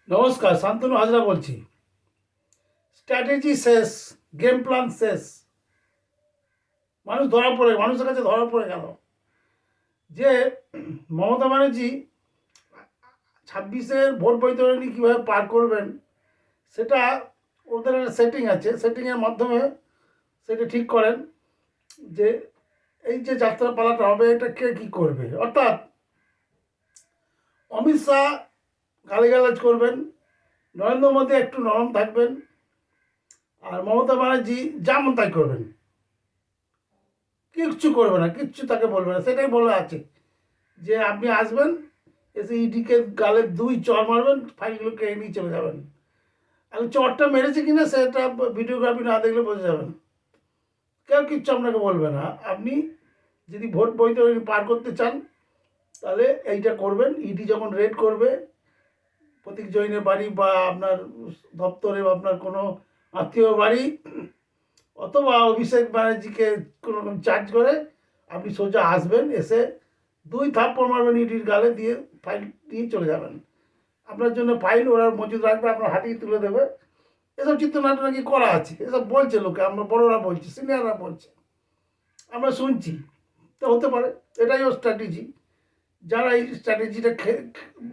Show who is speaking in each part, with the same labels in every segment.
Speaker 1: নমস্কার, শান্তনু হাজরা বলছি। স্ট্র্যাটেজি শেষ, গেম প্ল্যান শেষ। মানুষের কাছে ধরা পড়ে গেল যে মমতা ব্যানার্জি 26-এর ভোট বৈতরণী কীভাবে পার করবেন সেটা ওদের একটা সেটিং আছে। সেটিংয়ের মাধ্যমে সেটা ঠিক করেন যে এই যে যাত্রাপালাটা হবে এটা কে কী করবে। অর্থাৎ অমিত শাহ গালিগালাজ করবেন, নরেন্দ্র মোদী একটু নরম থাকবেন, আর মমতা ব্যানার্জি যেমন তাই করবেন, কিচ্ছু করবে না, কিচ্ছু তাকে বলবে না। সেটাই বলা আছে যে আপনি আসবেন, এসে ইডিকে গালে 2 চর মারবেন, ফাইলগুলোকে নিয়ে চলে যাবেন। এখন চরটা মেরেছে কিনা সেটা ভিডিওগ্রাফি না দেখলে বোঝা যাবে না। কেউ কিচ্ছু আপনাকে বলবে না। আপনি যদি ভোট বৈতরণী পার করতে চান তাহলে এইটা করবেন। ইডি যখন রেড করবে প্রতীক জৈনের বাড়ি বা আপনার দপ্তরে বা আপনার কোনো আত্মীয় বাড়ি অথবা অভিষেক ব্যানার্জিকে কোনো রকম চার্জ করে আপনি সোজা আসবেন, এসে 2 থাপ্পড় মারবেন ইডির গালে, দিয়ে ফাইল দিয়ে চলে যাবেন। আপনার জন্য ফাইল ওরা মজুদ রাখবে, আপনার হাতিয়ে তুলে দেবে। এসব চিত্রনাট্য নাকি করা আছে, এসব বলছে লোকে, আমরা বড়রা বলছি, সিনিয়ররা বলছে, আমরা শুনছি। তো হতে পারে এটাই ওর স্ট্র্যাটেজি। যারা এই স্ট্র্যাটেজিটা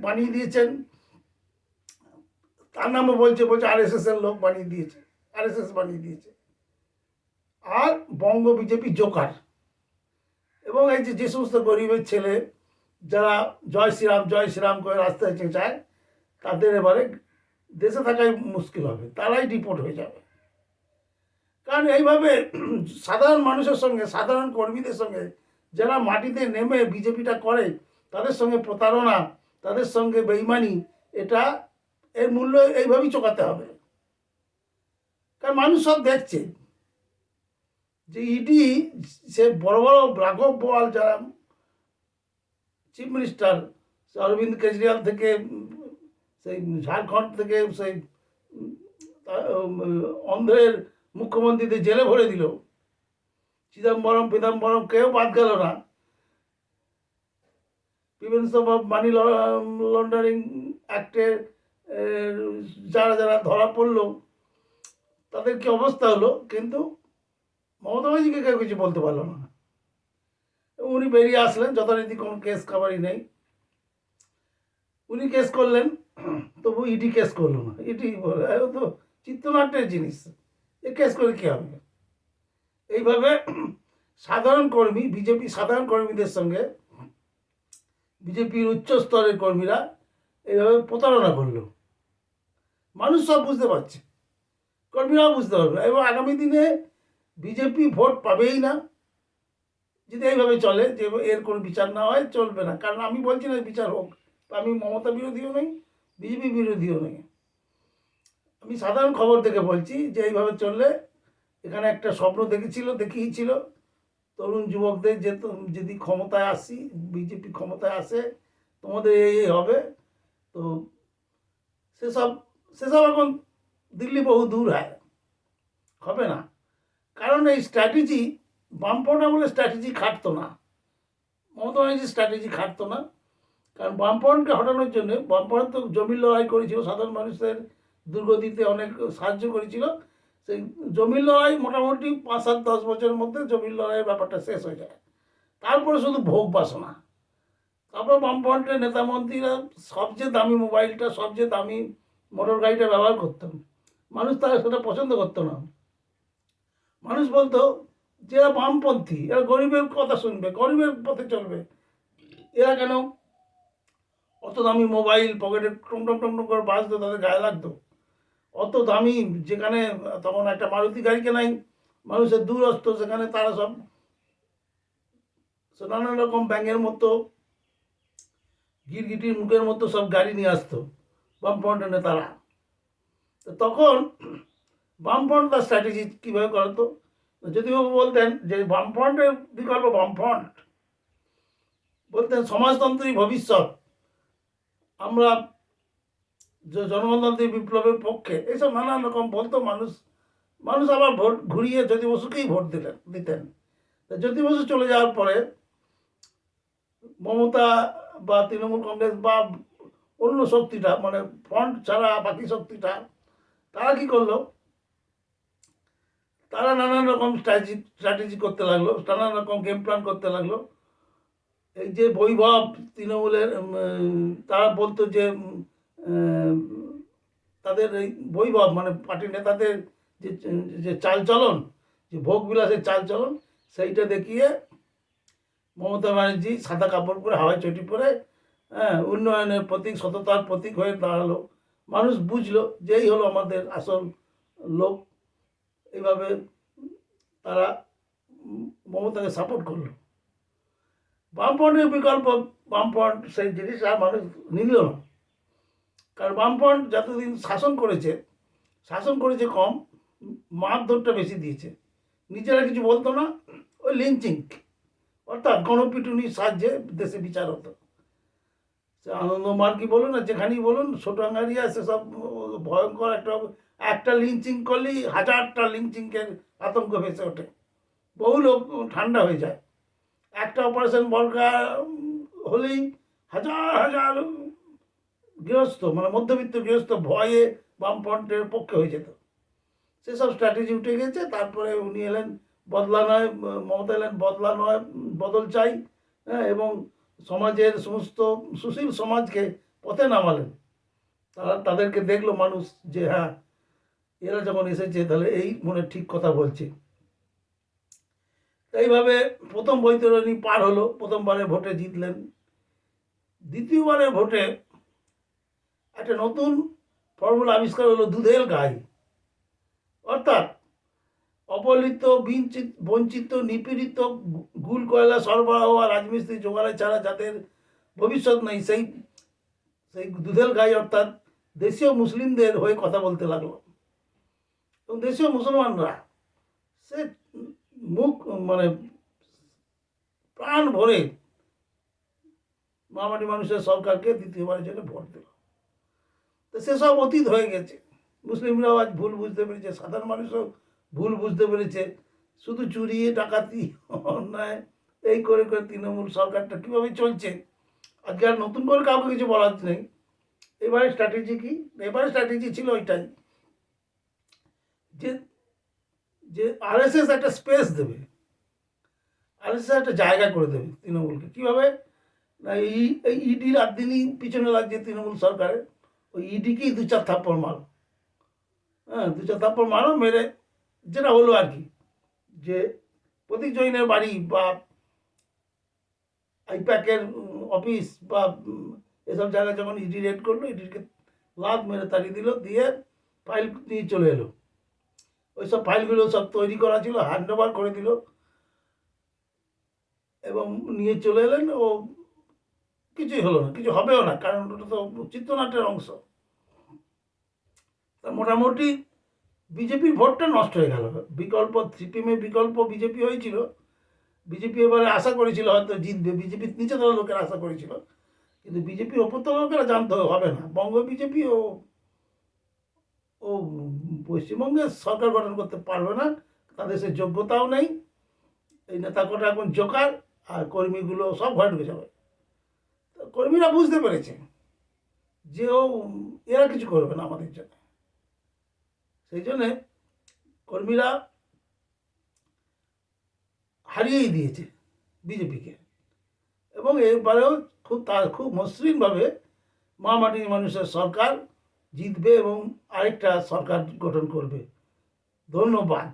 Speaker 1: বানিয়ে দিয়েছেন তার নামও বলছে আরএসএসের লোক বানিয়ে দিয়েছে, আরএসএস বানিয়ে দিয়েছে। আর বঙ্গ বিজেপি জোকার। এবং এই যে সমস্ত গরিবের ছেলে যারা জয় শ্রীরাম করে রাস্তায় চেঁচায়, তাদের এবারে দেশে থাকাই মুশকিল হবে, তারাই ডিপোর্ট হয়ে যাবে। কারণ এইভাবে সাধারণ মানুষের সঙ্গে, সাধারণ কর্মীদের সঙ্গে যারা মাটিতে নেমে বিজেপিটা করে, তাদের সঙ্গে প্রতারণা, তাদের সঙ্গে বেইমানি, এটা এর মূল্য এইভাবেই চোকাতে হবে। কারণ মানুষ সব দেখছে যে ইডি, সে বড় বড় রাঘব বোয়াল যারা চিফ মিনিস্টার, অরবিন্দ কেজরিওয়াল থেকে, সেই ঝাড়খণ্ড থেকে সেই অন্ধ্রের মুখ্যমন্ত্রীদের জেলে ভরে দিল, চিদম্বরম কেউ বাদ গেল না। প্রিভেনশন অফ মানি লন্ডারিং অ্যাক্টে যারা যারা ধরা পড়লো তাদের কি অবস্থা হলো, কিন্তু মমতা ব্যানার্জিকে কেউ কিছু বলতে পারলো না। উনি বেরিয়ে আসলেন, যথারীতি কোনো কেস খাবারই নেই। উনি কেস করলেন, তবু ইডি কেস করলো না। ইডি তো চিত্রনাট্যের জিনিস, এ কেস করে কী হবে। এইভাবে সাধারণ কর্মী, বিজেপি সাধারণ কর্মীদের সঙ্গে বিজেপির উচ্চ স্তরের কর্মীরা এইভাবে প্রতারণা করলো। মানুষ সব বুঝতে পারছে, কর্মীরাও বুঝতে পারবে, এবং আগামী দিনে বিজেপি ভোট পাবেই না যদি এইভাবে চলে, যে এর কোনো বিচার না হয়, চলবে না। কারণ আমি বলছি না বিচার হোক, আমি মমতা বিরোধীও নই, বিজেপি বিরোধীও নই। আমি সাধারণ খবর থেকে বলছি যে এইভাবে চললে, এখানে একটা স্বপ্ন দেখিয়েছিল তরুণ যুবকদের, যে যদি ক্ষমতায় আসি, বিজেপি ক্ষমতায় আসে, তোমাদের এই হবে। তো সেসব সেসব এখন দিল্লি বহু দূর হবে না। কারণ এই স্ট্র্যাটেজি বামফ্রন্ট আমলে স্ট্র্যাটেজি খাটতো না, মমতা ব্যানার্জির স্ট্র্যাটেজি খাটতো না। কারণ বামফ্রন্টকে হটানোর জন্য, বামফ্রন্ট তো জমির লড়াই করেছিল, সাধারণ মানুষের দুর্গতিতে অনেক সাহায্য করেছিল। সেই জমির লড়াই মোটামুটি 5-7-10 বছরের মধ্যে জমির লড়াইয়ের ব্যাপারটা শেষ হয়ে যায়। তারপরে শুধু ভোগ বাসনা। তারপর বামফ্রন্টের নেতা মন্ত্রীরা সবচেয়ে দামি মোবাইলটা, সবচেয়ে দামি মোটর গাড়িটা ব্যবহার করতাম, মানুষ তারা সেটা পছন্দ করতো না। মানুষ বলতো যে এরা বামপন্থী, এরা গরিবের কথা শুনবে, গরিবের পথে চলবে, এরা কেন অত দামি মোবাইল পকেটে টমটম টমটম করে বাজতো, তাদের গায়ে লাগতো। অত দামি, যেখানে তখন একটা মারুতি গাড়ি কেনাই মানুষের দূরস্থ, সেখানে তারা সব নানান রকম ব্যাঙের মতো, গিরগিটির মুখের মতো সব গাড়ি নিয়ে আসতো বামফ্রন্টের নেতারা। তো তখন বামফ্রন্ট তার স্ট্র্যাটেজি কীভাবে করতো, যদিবাবু বলতেন যে বামফ্রন্টের বিকল্প বামফ্রন্ট, বলতেন সমাজতন্ত্রই ভবিষ্যৎ, আমরা জনগণতান্ত্রিক বিপ্লবের পক্ষে, এইসব নানান রকম বলতো। মানুষ আবার ভোট ঘুরিয়ে জ্যোতি বসুকেই ভোট দিতেন। জ্যোতি বসু চলে যাওয়ার পরে মমতা বা তৃণমূল কংগ্রেস বা অন্য শক্তিটা মানে ফ্রন্ট ছাড়া বাকি শক্তিটা, তারা কি করলো, তারা নানান রকম স্ট্র্যাটেজি করতে লাগলো, নানান রকম গেম প্ল্যান করতে লাগলো। এই যে বৈভব তৃণমূলের তারা বলতো যে তাদের এই বৈভব মানে পার্টি নেতাদের যে যে চালচলন, যে ভোগবিলাসের চালচলন, সেইটা দেখিয়ে মমতা ব্যানার্জি সাদা কাপড় পরে হাওয়াই চটি পরে উন্নয়নের প্রতীক, সততার প্রতীক হয়ে দাঁড়ালো। মানুষ বুঝলো যে এই হলো আমাদের আসল লোক। এইভাবে তারা মমতাকে সাপোর্ট করলো। বামফ্রন্টের বিকল্প, বামফ্রন্ট সেই জিনিস আর মানুষ নিল না। কারণ বামফ্রন্ট যতদিন শাসন করেছে কম, মারধরটা বেশি দিয়েছে। নিজেরা কিছু বলতো না, ওই লিঞ্চিং অর্থাৎ গণপিটুনির সাহায্যে দেশে বিচার হতো। সে আনন্দমার্গী বলুন আর যেখানেই বলুন, ছোটাঙ্গারিয়া, সেসব ভয়ঙ্কর একটা লিঞ্চিং করলেই হাজারটা লিঞ্চিংয়ের আতঙ্ক ভেসে ওঠে, বহু লোক ঠান্ডা হয়ে যায়। একটা অপারেশন বর্গা হলেই হাজার হাজার গৃহস্থ মানে মধ্যবিত্ত গৃহস্থ ভয়ে বামফ্রন্টের পক্ষে হয়ে যেত। সেসব স্ট্র্যাটেজি উঠে গেছে। তারপরে উনি এলেন বদলা নয়, মমতা এলেন বদলা নয় বদল চাই, এবং সমাজের সমস্ত সুশীল সমাজকে পথে নামালেন। তাদেরকে দেখলো মানুষ যে হ্যাঁ, এরা যখন এসেছে তাহলে এই মনে ঠিক কথা বলছে। এইভাবে প্রথম বৈতরণী পার হলো, প্রথমবারে ভোটে জিতলেন। দ্বিতীয়বারের ভোটে একটা নতুন ফর্মুলা আবিষ্কার হলো দুধের গাই, অর্থাৎ অবহেলিত, বঞ্চিত, নিপীড়িত, গুল কয়লা সরবরাহ আর রাজমিস্ত্রি জোগাড়ে ছাড়া যাদের ভবিষ্যৎ নেই, সেই দুধের গাই অর্থাৎ দেশীয় মুসলিমদের হয়ে কথা বলতে লাগলো। এবং দেশীয় মুসলমানরা সে মুখ মানে প্রাণ ভরে মামাটি মানুষের সরকারকে দ্বিতীয়বারের জন্য ভোট দিল। তো সেসব অতীত হয়ে গেছে। মুসলিমরাও আজ ভুল বুঝতে পেরেছে, সাধারণ মানুষও ভুল বুঝতে পেরেছে। শুধু চুরি, ডাকাতি, অন্যায় এই করে করে তৃণমূল সরকারটা কীভাবে চলছে, আজকে আর নতুন করে কাউকে কিছু বলার নেই। এবারে স্ট্র্যাটেজি কি? এবারে স্ট্র্যাটেজি ছিল ওইটাই যে যে আরএসএস একটা স্পেস দেবে, আরএসএস একটা জায়গা করে দেবে তৃণমূলকে। কীভাবে না, এই ইডি রাত দিনই পিছনে লাগছে তৃণমূল সরকারের, ওই ইডিকেই দু চার থাপ্পড় মারো, দু চার থাপ্পড় মারো, মেরে যেটা হলো আর কি, যে প্রতীক জৈনের বাড়ি বা আইপ্যাকের অফিস বা এসব জায়গায় যখন ইডি রেড করলো, ইডিকে লাভ মেরে তাড়িয়ে দিল, দিয়ে ফাইল নিয়ে চলে এলো। ওই সব ফাইলগুলো সব তৈরি করা ছিল, হ্যান্ড ওভার করে দিল এবং নিয়ে চলে এলেন। ও কিছুই হলো না, কিছু হবেও না, কারণ ওটা তো চিত্রনাট্যের অংশ। তা মোটামুটি বিজেপির ভোটটা নষ্ট হয়ে গেল। বিকল্প সিপিএমের বিকল্প বিজেপি হয়েছিল। বিজেপি এবারে আশা করেছিল হয়তো জিতবে, বিজেপির নিচে তলার লোকেরা আশা করেছিল, কিন্তু বিজেপির ওপর তলার লোকেরা জানতে হবে না, বঙ্গ বিজেপি ও পশ্চিমবঙ্গে সরকার গঠন করতে পারবে না, তাদের সে যোগ্যতাও নেই। এই নেতা কটা এখন জোকার, আর কর্মীগুলো সব ঘরে ঢুকে যাবে। কর্মীরা বুঝতে পেরেছে যে এরা কিছু করবে না আমাদের জন্য। সেই জন্যে কর্মীরা হারিয়েই দিয়েছে বিজেপিকে। এবং এবারেও খুব মসৃণভাবে মাটির মানুষের সরকার জিতবে এবং আরেকটা সরকার গঠন করবে। ধন্যবাদ।